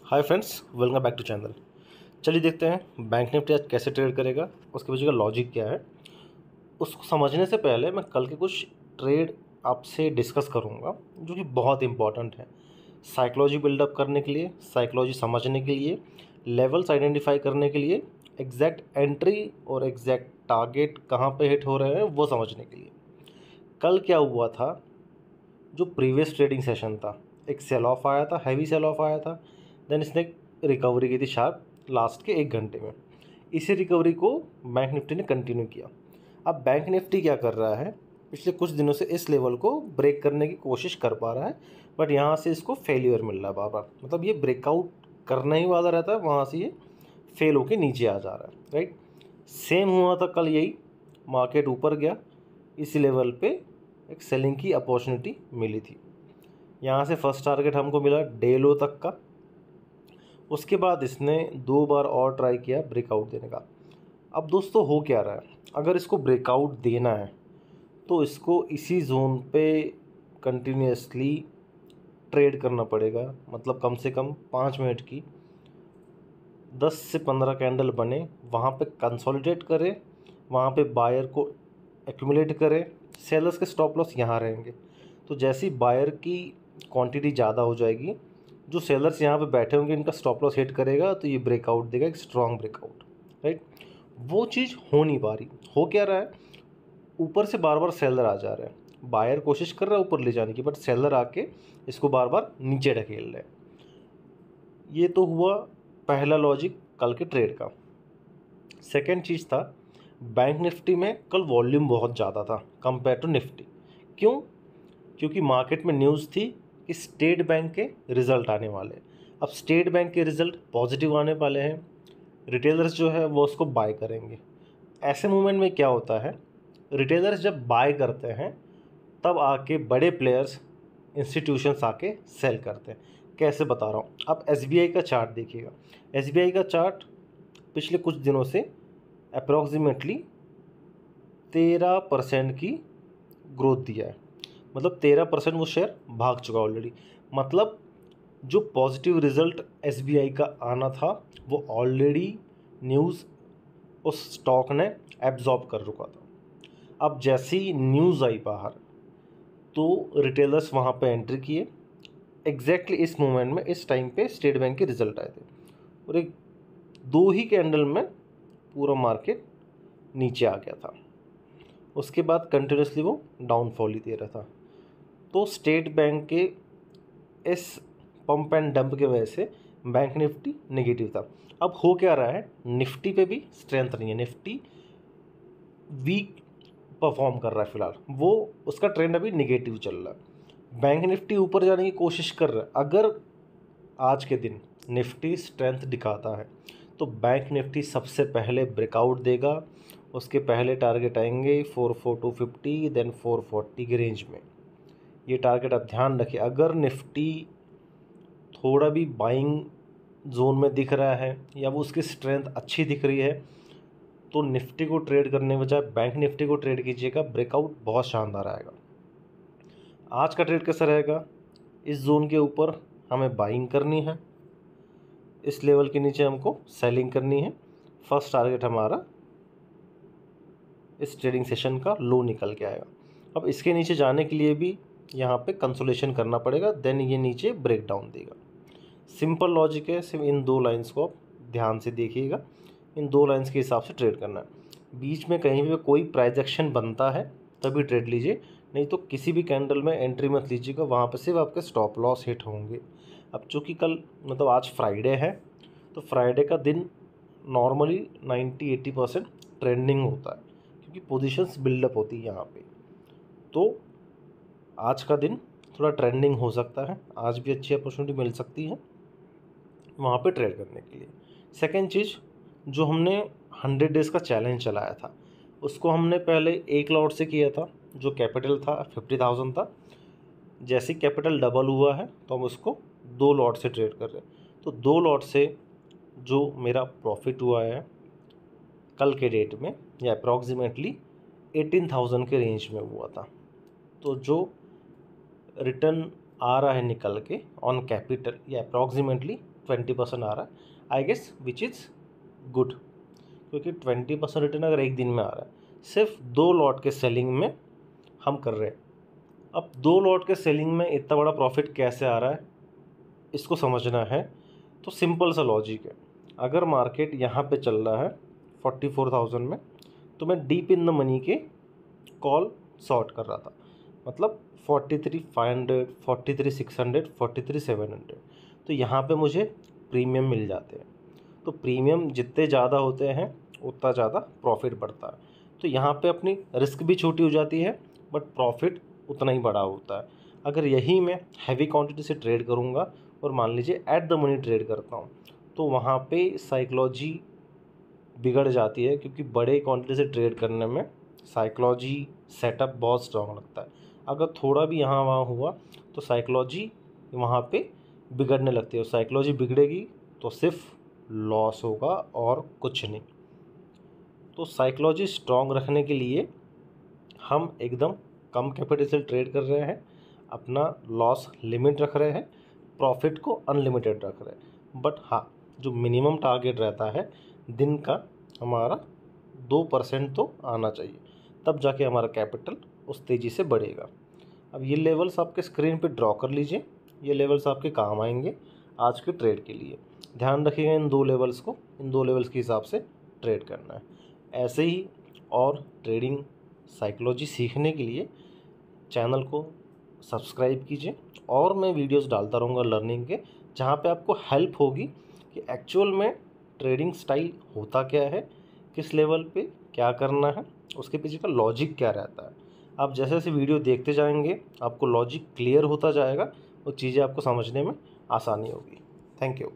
Hi friends, welcome back to channel. चलिए देखते हैं बैंक निफ्टी आज कैसे ट्रेड करेगा, उसके पीछे का लॉजिक क्या है। उसको समझने से पहले मैं कल के कुछ ट्रेड आपसे डिस्कस करूंगा जो कि बहुत इंपॉर्टेंट है साइकोलॉजी बिल्डअप करने के लिए, साइकोलॉजी समझने के लिए, लेवल्स आइडेंटिफाई करने के लिए, एग्जैक्ट एंट्री और एग्जैक्ट टारगेट कहाँ पे हिट हो रहे हैं वो समझने के लिए। कल क्या हुआ था, जो प्रीवियस ट्रेडिंग सेशन था, एक सेल ऑफ आया था, हैवी सेल ऑफ आया था। देन इसने रिकवरी की थी शार्प लास्ट के 1 घंटे में। इसी रिकवरी को बैंक निफ्टी ने कंटिन्यू किया। अब बैंक निफ्टी क्या कर रहा है, पिछले कुछ दिनों से इस लेवल को ब्रेक करने की कोशिश कर पा रहा है, बट यहाँ से इसको फेलियर मिल रहा है बार बार। मतलब ये ब्रेकआउट करना ही वाला रहता है, वहाँ से ये फेल होके नीचे आ जा रहा है। राइट, सेम हुआ था कल, यही मार्केट ऊपर गया, इस लेवल पे एक सेलिंग की अपॉर्चुनिटी मिली थी। यहाँ से फर्स्ट टारगेट हमको मिला डे लो तक का। उसके बाद इसने 2 बार और ट्राई किया ब्रेकआउट देने का। अब दोस्तों हो क्या रहा है, अगर इसको ब्रेकआउट देना है तो इसको इसी जोन पे कंटिन्यूसली ट्रेड करना पड़ेगा। मतलब कम से कम 5 मिनट की 10 से 15 कैंडल बने, वहाँ पे कंसोलिडेट करे, वहाँ पे बायर को एक्यूमुलेट करे। सेलर्स के स्टॉप लॉस यहाँ रहेंगे। तो जैसी बायर की क्वांटिटी ज़्यादा हो जाएगी, जो सेलर्स यहाँ पे बैठे होंगे इनका स्टॉप लॉस हिट करेगा, तो ये ब्रेकआउट देगा, एक स्ट्रॉन्ग ब्रेकआउट। राइट, वो चीज़ हो नहीं पा रही। हो क्या रहा है, ऊपर से बार बार सेलर आ जा रहे हैं, बायर कोशिश कर रहा है ऊपर ले जाने की, बट सेलर आके इसको बार बार नीचे ढकेल रहे हैं। ये तो हुआ पहला लॉजिक कल के ट्रेड का। सेकेंड चीज़ था, बैंक निफ्टी में कल वॉल्यूम बहुत ज़्यादा था कंपेयर टू निफ्टी। क्यों? क्योंकि मार्केट में न्यूज़ थी कि स्टेट बैंक के रिज़ल्ट आने वाले हैं। अब स्टेट बैंक के रिज़ल्ट पॉजिटिव आने वाले हैं, रिटेलर्स जो है वो उसको बाय करेंगे। ऐसे मोमेंट में क्या होता है, रिटेलर्स जब बाय करते हैं तब आके बड़े प्लेयर्स, इंस्टीट्यूशंस आके सेल करते हैं। कैसे बता रहा हूँ, आप एसबीआई का चार्ट देखिएगा। एसबीआई का चार्ट पिछले कुछ दिनों से अप्रॉक्सीमेटली 13% की ग्रोथ दिया है। मतलब 13% वो शेयर भाग चुका ऑलरेडी। मतलब जो पॉजिटिव रिजल्ट एसबीआई का आना था वो ऑलरेडी न्यूज़ उस स्टॉक ने एब्जॉर्ब कर चुका था। अब जैसी न्यूज़ आई बाहर तो रिटेलर्स वहाँ पे एंट्री किए। एग्जैक्टली इस मोमेंट में, इस टाइम पे स्टेट बैंक के रिजल्ट आए थे और एक 2 ही कैंडल में पूरा मार्केट नीचे आ गया था। उसके बाद कंटिन्यूसली वो डाउनफॉल ही दे रहा था। तो स्टेट बैंक के इस पंप एंड डंप की वजह से बैंक निफ्टी नेगेटिव था। अब हो क्या रहा है, निफ्टी पे भी स्ट्रेंथ नहीं है, निफ्टी वीक परफॉर्म कर रहा है फिलहाल, वो उसका ट्रेंड अभी नेगेटिव चल रहा है। बैंक निफ्टी ऊपर जाने की कोशिश कर रहा है। अगर आज के दिन निफ्टी स्ट्रेंथ दिखाता है तो बैंक निफ्टी सबसे पहले ब्रेकआउट देगा। उसके पहले टारगेट आएंगे 44250, देन 440 के रेंज में। ये टारगेट आप ध्यान रखिए। अगर निफ्टी थोड़ा भी बाइंग जोन में दिख रहा है या वो उसकी स्ट्रेंथ अच्छी दिख रही है तो निफ्टी को ट्रेड करने बजाय बैंक निफ्टी को ट्रेड कीजिएगा। ब्रेकआउट बहुत शानदार आएगा। आज का ट्रेड कैसा रहेगा, इस जोन के ऊपर हमें बाइंग करनी है, इस लेवल के नीचे हमको सेलिंग करनी है। फर्स्ट टारगेट हमारा इस ट्रेडिंग सेशन का लो निकल के आएगा। अब इसके नीचे जाने के लिए भी यहाँ पे कंसोलेशन करना पड़ेगा, देन ये नीचे ब्रेक डाउन देगा। सिंपल लॉजिक है, सिर्फ इन 2 लाइंस को आप ध्यान से देखिएगा। इन 2 लाइंस के हिसाब से ट्रेड करना है। बीच में कहीं भी कोई प्राइस एक्शन बनता है तभी ट्रेड लीजिए, नहीं तो किसी भी कैंडल में एंट्री मत लीजिएगा, वहाँ पर सिर्फ आपके स्टॉप लॉस हिट होंगे। अब चूँकि कल मतलब आज फ्राइडे है तो फ्राइडे का दिन नॉर्मली 90-80% ट्रेंडिंग होता है, क्योंकि पोजीशंस बिल्डअप होती है यहाँ पे। तो आज का दिन थोड़ा ट्रेंडिंग हो सकता है, आज भी अच्छी अपॉर्चुनिटी मिल सकती है वहाँ पे ट्रेड करने के लिए। सेकेंड चीज़, जो हमने 100 डेज़ का चैलेंज चलाया था उसको हमने पहले 1 लॉट से किया था, जो कैपिटल था 50,000 था। जैसे कैपिटल डबल हुआ है तो हम उसको 2 लॉट से ट्रेड कर रहे हैं। तो 2 लॉट से जो मेरा प्रॉफिट हुआ है कल के डेट में, या अप्रॉक्सीमेटली 18,000 के रेंज में हुआ था। तो जो रिटर्न आ रहा है निकल के ऑन कैपिटल, या अप्रॉक्सीमेटली 20% आ रहा है, I guess which is good, क्योंकि 20% रिटर्न अगर एक दिन में आ रहा है, सिर्फ 2 लॉट के सेलिंग में हम कर रहे हैं। अब 2 लॉट के सेलिंग में इतना बड़ा प्रॉफिट कैसे आ रहा है, इसको समझना है। तो सिंपल सा लॉजिक है, अगर मार्केट यहाँ पे चल रहा है 44,000 में, तो मैं डीप इन द मनी के कॉल शॉर्ट कर रहा था, मतलब 43,500, 43,600, 43,700, तो यहाँ पे मुझे प्रीमियम मिल जाते हैं। तो प्रीमियम जितने ज़्यादा होते हैं उतना ज़्यादा प्रॉफिट बढ़ता है। तो यहाँ पे अपनी रिस्क भी छोटी हो जाती है, बट प्रॉफिट उतना ही बड़ा होता है। अगर यही मैं हैवी क्वांटिटी से ट्रेड करूँगा और मान लीजिए एट द मनी ट्रेड करता हूँ, तो वहाँ पे साइकोलॉजी बिगड़ जाती है, क्योंकि बड़े क्वांटिटी से ट्रेड करने में साइकोलॉजी सेटअप बहुत स्ट्रॉन्ग लगता है। अगर थोड़ा भी यहाँ वहाँ हुआ तो साइकोलॉजी वहाँ पे बिगड़ने लगती है, और साइकोलॉजी बिगड़ेगी तो सिर्फ लॉस होगा और कुछ नहीं। तो साइकोलॉजी स्ट्रॉन्ग रखने के लिए हम एकदम कम कैपिटल से ट्रेड कर रहे हैं, अपना लॉस लिमिट रख रहे हैं, प्रॉफिट को अनलिमिटेड रख रहे हैं। बट हाँ, जो मिनिमम टारगेट रहता है दिन का हमारा 2% तो आना चाहिए, तब जाके हमारा कैपिटल उस तेज़ी से बढ़ेगा। अब ये लेवल्स आपके स्क्रीन पे ड्रॉ कर लीजिए, ये लेवल्स आपके काम आएंगे आज के ट्रेड के लिए। ध्यान रखिएगा इन 2 लेवल्स को, इन 2 लेवल्स के हिसाब से ट्रेड करना है। ऐसे ही और ट्रेडिंग साइकोलॉजी सीखने के लिए चैनल को सब्सक्राइब कीजिए, और मैं वीडियोस डालता रहूँगा लर्निंग के, जहाँ पे आपको हेल्प होगी कि एक्चुअल में ट्रेडिंग स्टाइल होता क्या है, किस लेवल पे क्या करना है, उसके पीछे का लॉजिक क्या रहता है। आप जैसे जैसे वीडियो देखते जाएंगे आपको लॉजिक क्लियर होता जाएगा और चीज़ें आपको समझने में आसानी होगी। Thank you.